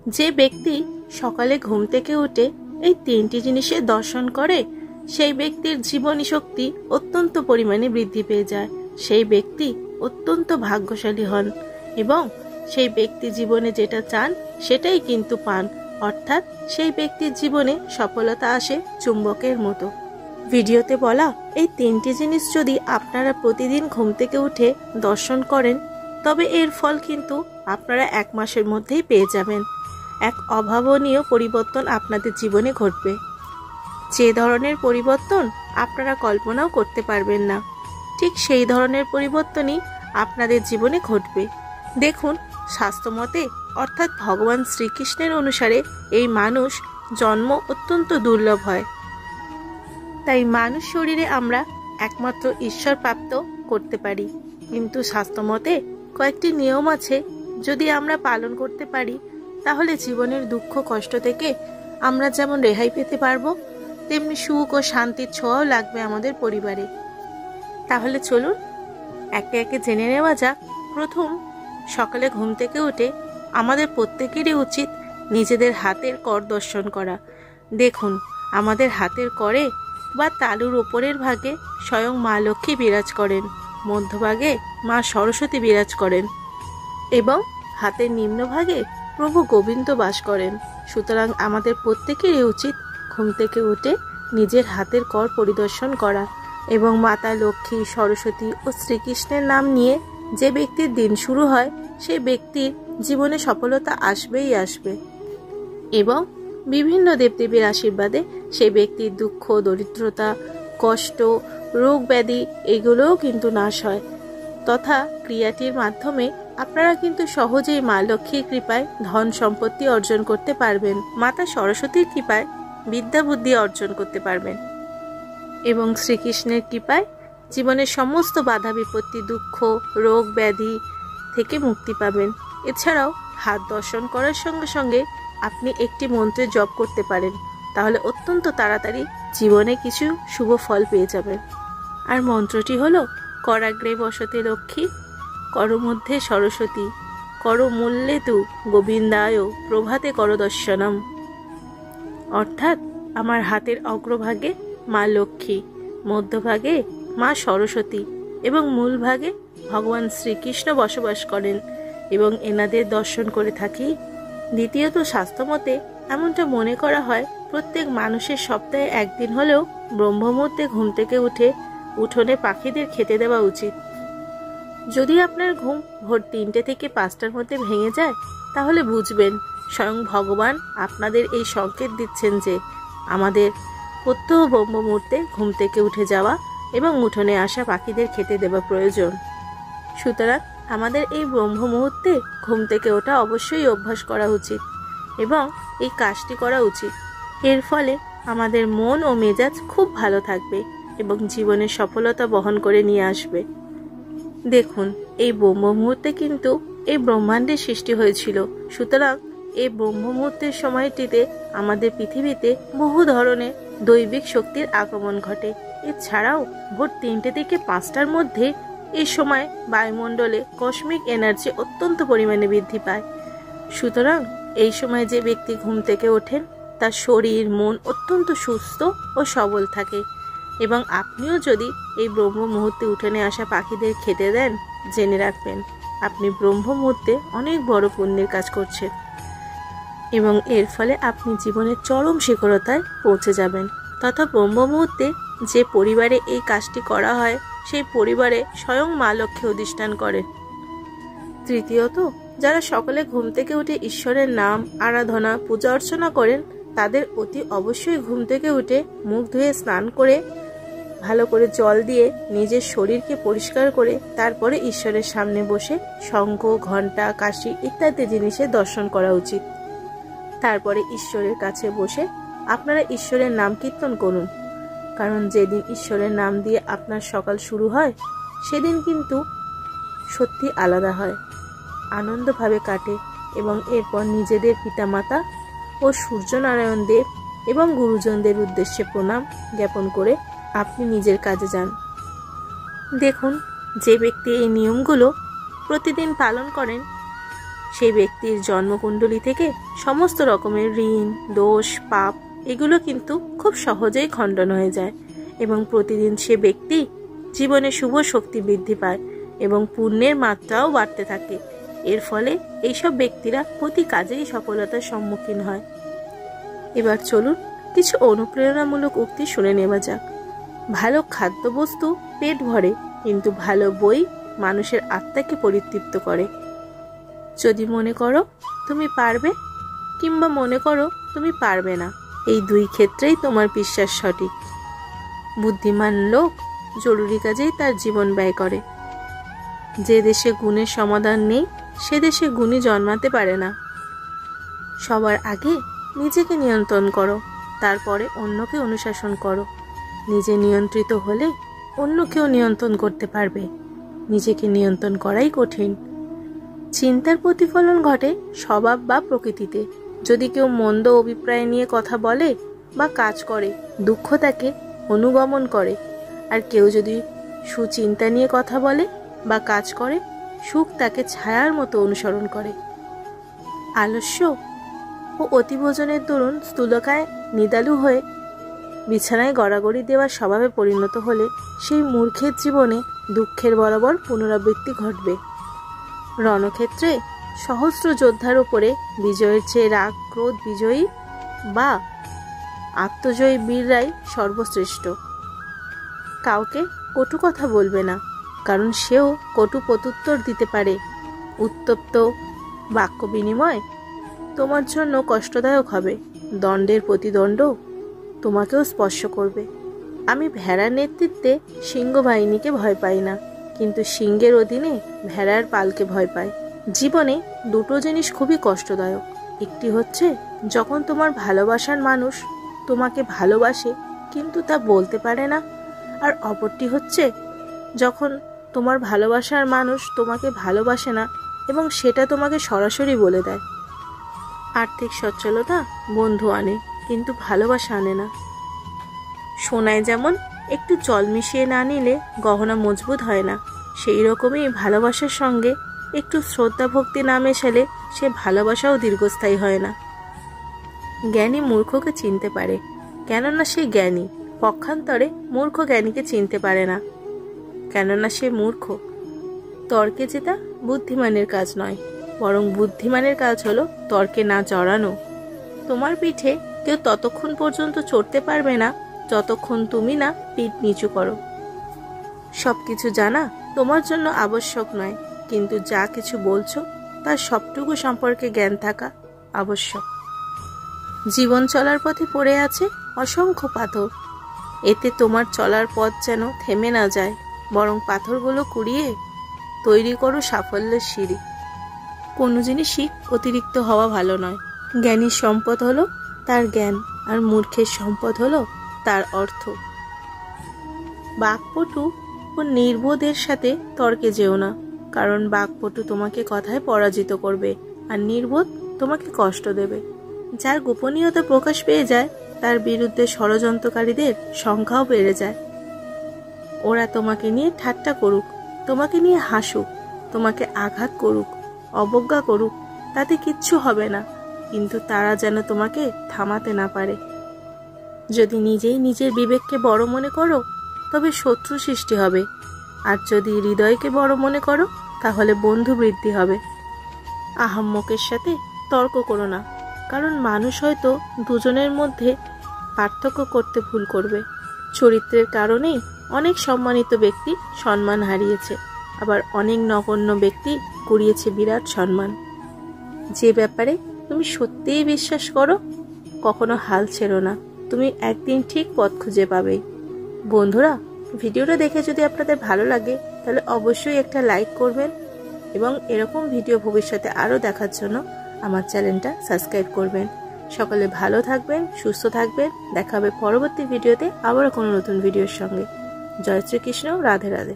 যে ব্যক্তি সকালে ঘুম থেকে উঠে এই তিনটি জিনিসের দর্শন করে সেই ব্যক্তির জীবনী শক্তি অত্যন্ত পরিমাণে বৃদ্ধি পেয়ে যায়। সেই ব্যক্তি অত্যন্ত ভাগ্যশালী হন এবং সেই ব্যক্তি জীবনে যেটা চান সেটাই কিন্তু পান, অর্থাৎ সেই ব্যক্তির জীবনে সফলতা আসে চুম্বকের মতো। ভিডিওতে বলা এই তিনটি জিনিস যদি আপনারা প্রতিদিন ঘুম থেকে উঠে দর্শন করেন তবে এর ফল কিন্তু আপনারা 1 মাসের মধ্যেই পেয়ে যাবেন। এক অভাবনীয় পরিবর্তন আপনাদের জীবনে ঘটবে, যে ধরনের পরিবর্তন আপনারা কল্পনাও করতে পারবেন না, ঠিক সেই ধরনের পরিবর্তনই আপনাদের জীবনে ঘটবে। দেখুন, শাস্ত্রমতে অর্থাৎ ভগবান শ্রীকৃষ্ণের অনুসারে এই মানুষ জন্ম অত্যন্ত দুর্লভ হয়, তাই মানুষ শরীরে আমরা একমাত্র ঈশ্বর প্রাপ্ত করতে পারি। কিন্তু শাস্ত্রমতে কয়েকটি নিয়ম আছে, যদি আমরা পালন করতে পারি তাহলে জীবনের দুঃখ কষ্ট থেকে আমরা যেমন রেহাই পেতে পারবো, তেমনি সুখ ও শান্তির ছোঁয়াও লাগবে আমাদের পরিবারে। তাহলে চলুন একে একে জেনে নেওয়া যাক। প্রথম, সকালে ঘুম থেকে উঠে আমাদের প্রত্যেকেরই উচিত নিজেদের হাতের কর দর্শন করা। দেখুন, আমাদের হাতের করে বা তালুর ওপরের ভাগে স্বয়ং মা লক্ষ্মী বিরাজ করেন, মধ্যভাগে মা সরস্বতী বিরাজ করেন এবং হাতের নিম্নভাগে প্রভু গোবিন্দ বাস করেন। সুতরাং আমাদের প্রত্যেকেরই উচিত ঘুম থেকে উঠে নিজের হাতের কর পরিদর্শন করা এবং মাতা লক্ষ্মী, সরস্বতী ও শ্রীকৃষ্ণের নাম নিয়ে যে ব্যক্তির দিন শুরু হয় সেই ব্যক্তির জীবনে সফলতা আসবেই আসবে এবং বিভিন্ন দেবদেবীর আশীর্বাদে সেই ব্যক্তির দুঃখ, দরিদ্রতা, কষ্ট, রোগ ব্যাধি এগুলোও কিন্তু নাশ হয়। তথা ক্রিয়াটির মাধ্যমে আপনারা কিন্তু সহজেই মা লক্ষ্মীর কৃপায় ধন সম্পত্তি অর্জন করতে পারবেন, মাতা সরস্বতীর কৃপায় বিদ্যা বুদ্ধি অর্জন করতে পারবেন এবং শ্রীকৃষ্ণের কৃপায় জীবনের সমস্ত বাধা বিপত্তি, দুঃখ, রোগ ব্যাধি থেকে মুক্তি পাবেন। এছাড়াও হাত দর্শন করার সঙ্গে সঙ্গে আপনি একটি মন্ত্রের জপ করতে পারেন, তাহলে অত্যন্ত তাড়াতাড়ি জীবনে কিছু শুভ ফল পেয়ে যাবেন। আর মন্ত্রটি হলো করাগ্রে বসতে লক্ষ্মী, করমধ্যে সরস্বতী, করমূল্যে তু গোবিন্দায় প্রভাতে করদর্শনম। অর্থাৎ আমার হাতের অগ্রভাগে মা লক্ষ্মী, মধ্যভাগে মা সরস্বতী এবং মূল ভাগে ভগবান শ্রীকৃষ্ণ বসবাস করেন এবং এনাদের দর্শন করে থাকি। দ্বিতীয়ত, শাস্ত্রমতে এমনটা মনে করা হয় প্রত্যেক মানুষের সপ্তাহে একদিন হলেও ব্রহ্মমুহূর্তে ঘুম থেকে উঠে উঠোনে পাখিদের খেতে দেওয়া উচিত। যদি আপনার ঘুম ভোর 3টে থেকে 5টার মধ্যে ভেঙে যায় তাহলে বুঝবেন স্বয়ং ভগবান আপনাদের এই সংকেত দিচ্ছেন যে আমাদের প্রত্যহ ব্রহ্ম মুহূর্তে ঘুম থেকে উঠে যাওয়া এবং উঠোনে আসা পাখিদের খেতে দেওয়া প্রয়োজন। সুতরাং আমাদের এই ব্রহ্ম মুহূর্তে ঘুম থেকে ওঠা অবশ্যই অভ্যাস করা উচিত এবং এই কাজটি করা উচিত। এর ফলে আমাদের মন ও মেজাজ খুব ভালো থাকবে এবং জীবনের সফলতা বহন করে নিয়ে আসবে। দেখুন, এই ব্রহ্ম মুহূর্তে কিন্তু এই ব্রহ্মাণ্ডের সৃষ্টি হয়েছিল। সুতরাং এই ব্রহ্ম মুহূর্তের সময়টিতে আমাদের পৃথিবীতে বহু ধরনের দৈবিক শক্তির আগমন ঘটে। এছাড়াও ভোর 3টে থেকে 5টার মধ্যে এই সময় বায়ুমণ্ডলে কসমিক এনার্জি অত্যন্ত পরিমাণে বৃদ্ধি পায়। সুতরাং এই সময় যে ব্যক্তি ঘুম থেকে ওঠেন তার শরীর মন অত্যন্ত সুস্থ ও সবল থাকে এবং আপনিও যদি এই ব্রহ্ম মুহূর্তে উঠোনে আসা পাখিদের খেতে দেন, জেনে রাখবেন আপনি ব্রহ্ম মুহূর্তে অনেক বড় পুণ্যের কাজ করছেন এবং এর ফলে আপনি জীবনের চরম শিখরতায় পৌঁছে যাবেন। তথা ব্রহ্ম মুহূর্তে যে পরিবারে এই কাজটি করা হয় সেই পরিবারে স্বয়ং মা লক্ষ্মী অধিষ্ঠান করেন। তৃতীয়ত, যারা সকালে ঘুম থেকে উঠে ঈশ্বরের নাম, আরাধনা, পূজা অর্চনা করেন তাদের অতি অবশ্যই ঘুম থেকে উঠে মুখ ধুয়ে স্নান করে ভালো করে জল দিয়ে নিজের শরীরকে পরিষ্কার করে তারপরে ঈশ্বরের সামনে বসে শঙ্খ, ঘণ্টা, কাশি ইত্যাদি জিনিসের দর্শন করা উচিত। তারপরে ঈশ্বরের কাছে বসে আপনারা ঈশ্বরের নাম কীর্তন করুন, কারণ যেদিন ঈশ্বরের নাম দিয়ে আপনার সকাল শুরু হয় সেদিন কিন্তু সত্যি আলাদা হয়, আনন্দভাবে কাটে এবং এরপর নিজেদের পিতামাতা ও সূর্যনারায়ণ দেব এবং গুরুজনদের উদ্দেশ্যে প্রণাম জ্ঞাপন করে আপনি নিজের কাজে যান। দেখুন, যে ব্যক্তি এই নিয়মগুলো প্রতিদিন পালন করেন সেই ব্যক্তির জন্মকুণ্ডলী থেকে সমস্ত রকমের ঋণ, দোষ, পাপ এগুলো কিন্তু খুব সহজেই খণ্ডন হয়ে যায় এবং প্রতিদিন সে ব্যক্তি জীবনে শুভ শক্তি বৃদ্ধি পায় এবং পুণ্যের মাত্রাও বাড়তে থাকে। এর ফলে এইসব ব্যক্তিরা প্রতি কাজেই সফলতার সম্মুখীন হয়। এবার চলুন কিছু অনুপ্রেরণামূলক উক্তি শুনে নেওয়া যাক। ভালো খাদ্যবস্তু পেট ভরে, কিন্তু ভালো বই মানুষের আত্মাকে পরিতৃপ্ত করে। যদি মনে করো তুমি পারবে কিংবা মনে করো তুমি পারবে না, এই দুই ক্ষেত্রেই তোমার বিশ্বাস সঠিক। বুদ্ধিমান লোক জরুরি কাজেই তার জীবন ব্যয় করে। যে দেশে গুণের সমাধান নেই সে দেশে গুণী জন্মাতে পারে না। সবার আগে নিজেকে নিয়ন্ত্রণ করো, তারপরে অন্যকে অনুশাসন করো। নিজে নিয়ন্ত্রিত হলে অন্যকেও নিয়ন্ত্রণ করতে পারবে। নিজেকে নিয়ন্ত্রণ করাই কঠিন। চিন্তার প্রতিফলন ঘটে স্বভাব বা প্রকৃতিতে। যদি কেউ মন্দ অভিপ্রায় নিয়ে কথা বলে বা কাজ করে, দুঃখ তাকে অনুগমন করে। আর কেউ যদি সুচিন্তা নিয়ে কথা বলে বা কাজ করে, সুখ তাকে ছায়ার মতো অনুসরণ করে। আলস্য ও অতিভোজনের দরুন স্থূলকায় নিদালু হয়ে বিছানায় গড়াগড়ি দেওয়ার স্বভাবে পরিণত হলে সেই মূর্খের জীবনে দুঃখের বরাবর পুনরাবৃত্তি ঘটবে। রণক্ষেত্রে সহস্র যোদ্ধার উপরে বিজয়ের চেয়ে রাগ ক্রোধ বিজয়ী বা আত্মজয়ী বীররাই সর্বশ্রেষ্ঠ। কাউকে কটু কথা বলবে না, কারণ সেও কটু প্রত্যুত্তর দিতে পারে। উত্তপ্ত বাক্য বিনিময় তোমার জন্য কষ্টদায়ক হবে। দণ্ডের প্রতিদণ্ড তোমাকেও স্পর্শ করবে। আমি ভেড়ার নেতৃত্বে সিংহ বাহিনীকে ভয় পাই না, কিন্তু সিংহের অধীনে ভেড়ার পালকে ভয় পাই। জীবনে দুটো জিনিস খুবই কষ্টদায়ক। একটি হচ্ছে যখন তোমার ভালোবাসার মানুষ তোমাকে ভালোবাসে কিন্তু তা বলতে পারে না, আর অপরটি হচ্ছে যখন তোমার ভালোবাসার মানুষ তোমাকে ভালোবাসে না এবং সেটা তোমাকে সরাসরি বলে দেয়। আর্থিক সচ্ছলতা বন্ধু আনে, কিন্তু ভালোবাসা আনে না। সোনায় যেমন একটু জল মিশিয়ে না নিলে গহনা মজবুত হয় না, সেই রকমই ভালোবাসার সঙ্গে একটু শ্রদ্ধা ভক্তি না মেশালে সে ভালোবাসাও দীর্ঘস্থায়ী হয় না। জ্ঞানী মূর্খকে চিনতে পারে, কেননা সে জ্ঞানী। পক্ষান্তরে মূর্খ জ্ঞানীকে চিনতে পারে না, কেননা সে মূর্খ। তর্কে জেতা বুদ্ধিমানের কাজ নয়, বরং বুদ্ধিমানের কাজ হলো তর্কে না জড়ানো। তোমার পিঠে কেউ ততক্ষণ পর্যন্ত চড়তে পারবে না যতক্ষণ তুমি না পিঠ নিচু করো। সবকিছু জানা তোমার জন্য আবশ্যক নয়, কিন্তু যা কিছু বলছো তার সবটুকু সম্পর্কে জ্ঞান থাকা আবশ্যক। জীবন চলার পথে পড়ে আছে অসংখ্য পাথর। এতে তোমার চলার পথ যেন থেমে না যায়, বরং পাথরগুলো কুড়িয়ে তৈরি করো সাফল্যের সিঁড়ি। কোনো জিনিসই অতিরিক্ত হওয়া ভালো নয়। জ্ঞানীর সম্পদ হলো তার জ্ঞান, আর মূর্খের সম্পদ হলো তার অর্থ। বাকপটু ও নির্বোধের সাথে তর্কে যেও না, কারণ বাকপটু তোমাকে কথায় পরাজিত করবে আর নির্বোধ তোমাকে কষ্ট দেবে। যার গোপনীয়তা প্রকাশ পেয়ে যায় তার বিরুদ্ধে ষড়যন্ত্রকারীদের সংখ্যাও বেড়ে যায়। ওরা তোমাকে নিয়ে ঠাট্টা করুক, তোমাকে নিয়ে হাসুক, তোমাকে আঘাত করুক, অবজ্ঞা করুক, তাতে কিচ্ছু হবে না, কিন্তু তারা যেন তোমাকে থামাতে না পারে। যদি নিজেই নিজের বিবেককে বড় মনে করো তবে শত্রু সৃষ্টি হবে, আর যদি হৃদয়কে বড় মনে করো তাহলে বন্ধু বৃদ্ধি হবে। আহাম্মকের সাথে তর্ক করো না, কারণ মানুষ হয়তো দুজনের মধ্যে পার্থক্য করতে ভুল করবে। চরিত্রের কারণেই অনেক সম্মানিত ব্যক্তি সম্মান হারিয়েছে, আবার অনেক নগণ্য ব্যক্তি কুড়িয়েছে বিরাট সম্মান। যে ব্যাপারে তুমি সত্যিই বিশ্বাস করো কখনো হাল ছেড়ো না, তুমি একদিন ঠিক পথ খুঁজে পাবে। বন্ধুরা, ভিডিওটা দেখে যদি আপনাদের ভালো লাগে তাহলে অবশ্যই একটা লাইক করবেন এবং এরকম ভিডিও ভবিষ্যতে আরও দেখার জন্য আমার চ্যানেলটা সাবস্ক্রাইব করবেন। সকলে ভালো থাকবেন, সুস্থ থাকবেন। দেখা হবে পরবর্তী ভিডিওতে আবারও কোনো নতুন ভিডিওর সঙ্গে। জয় শ্রীকৃষ্ণ, রাধে রাধে।